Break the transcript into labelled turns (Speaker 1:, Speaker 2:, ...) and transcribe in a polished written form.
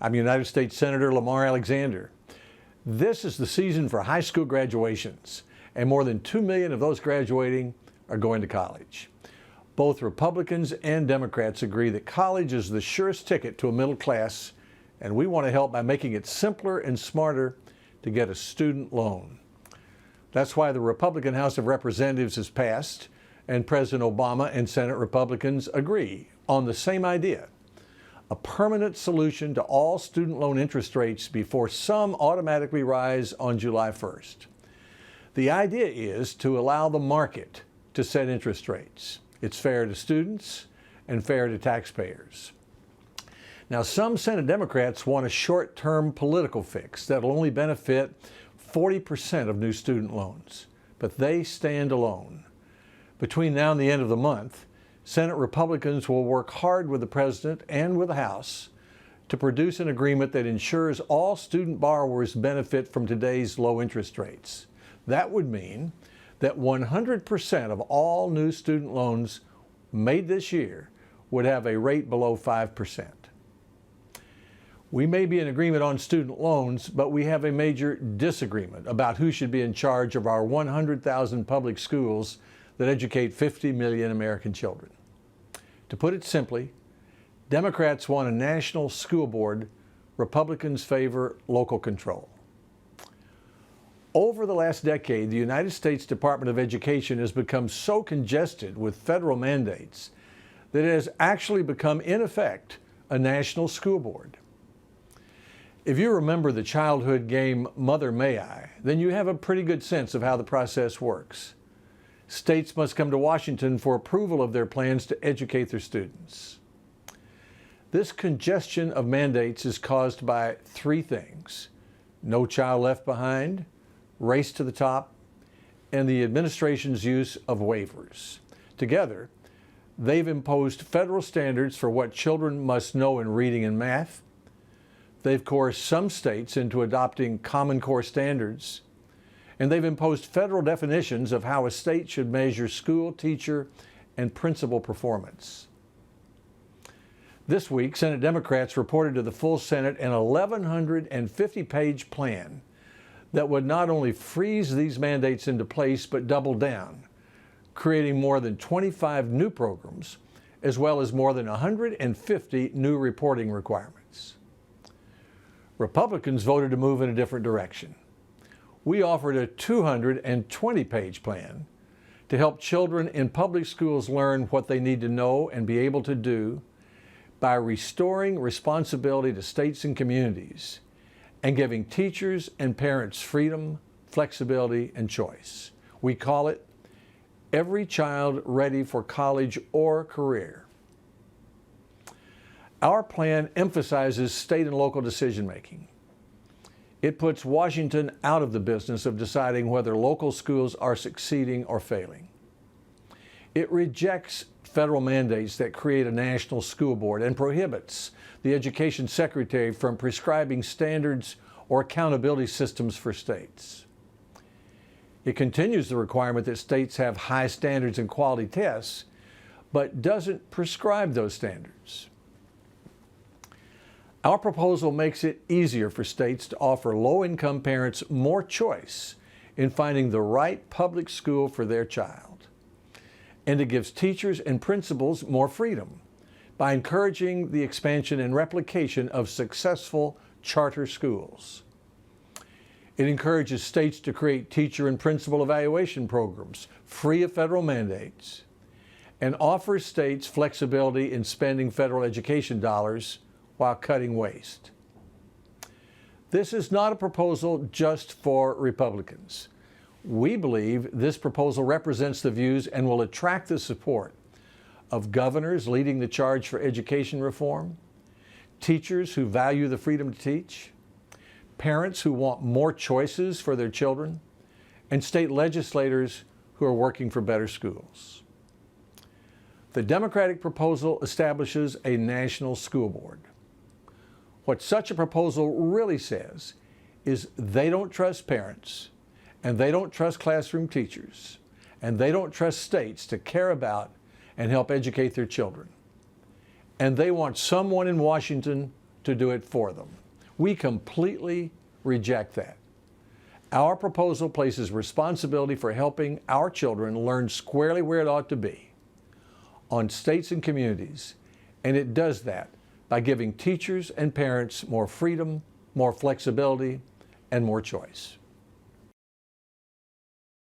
Speaker 1: I'm United States Senator Lamar Alexander. This is the season for high school graduations, and more than 2 million of those graduating are going to college. Both Republicans and Democrats agree that college is the surest ticket to a middle class, and we want to help by making it simpler and smarter to get a student loan. That's why the Republican House of Representatives has passed, and President Obama and Senate Republicans agree on the same idea: a permanent solution to all student loan interest rates before some automatically rise on July 1st. The idea is to allow the market to set interest rates. It's fair to students and fair to taxpayers. Now, some Senate Democrats want a short-term political fix that'll only benefit 40% of new student loans, but they stand alone. Between now and the end of the month, Senate Republicans will work hard with the President and with the House to produce an agreement that ensures all student borrowers benefit from today's low interest rates. That would mean that 100% of all new student loans made this year would have a rate below 5%. We may be in agreement on student loans, but we have a major disagreement about who should be in charge of our 100,000 public schools that educate 50 million American children. To put it simply, Democrats want a national school board, Republicans favor local control. Over the last decade, the United States Department of Education has become so congested with federal mandates that it has actually become, in effect, a national school board. If you remember the childhood game Mother May I, then you have a pretty good sense of how the process works. States must come to Washington for approval of their plans to educate their students. This congestion of mandates is caused by three things: No Child Left Behind, Race to the Top, and the administration's use of waivers. Together, they've imposed federal standards for what children must know in reading and math. They've coerced some states into adopting Common Core standards, and they've imposed federal definitions of how a state should measure school, teacher, and principal performance. This week, Senate Democrats reported to the full Senate an 1,150-page plan that would not only freeze these mandates into place, but double down, creating more than 25 new programs, as well as more than 150 new reporting requirements. Republicans voted to move in a different direction. We offered a 220-page plan to help children in public schools learn what they need to know and be able to do by restoring responsibility to states and communities and giving teachers and parents freedom, flexibility, and choice. We call it Every Child Ready for College or Career. Our plan emphasizes state and local decision-making. It puts Washington out of the business of deciding whether local schools are succeeding or failing. It rejects federal mandates that create a national school board and prohibits the education secretary from prescribing standards or accountability systems for states. It continues the requirement that states have high standards and quality tests, but doesn't prescribe those standards. Our proposal makes it easier for states to offer low-income parents more choice in finding the right public school for their child. And it gives teachers and principals more freedom by encouraging the expansion and replication of successful charter schools. It encourages states to create teacher and principal evaluation programs free of federal mandates and offers states flexibility in spending federal education dollars while cutting waste. This is not a proposal just for Republicans. We believe this proposal represents the views and will attract the support of governors leading the charge for education reform, teachers who value the freedom to teach, parents who want more choices for their children, and state legislators who are working for better schools. The Democratic proposal establishes a national school board. What such a proposal really says is they don't trust parents, and they don't trust classroom teachers, and they don't trust states to care about and help educate their children. And they want someone in Washington to do it for them. We completely reject that. Our proposal places responsibility for helping our children learn squarely where it ought to be on states and communities, and it does that by giving teachers and parents more freedom, more flexibility, and more choice.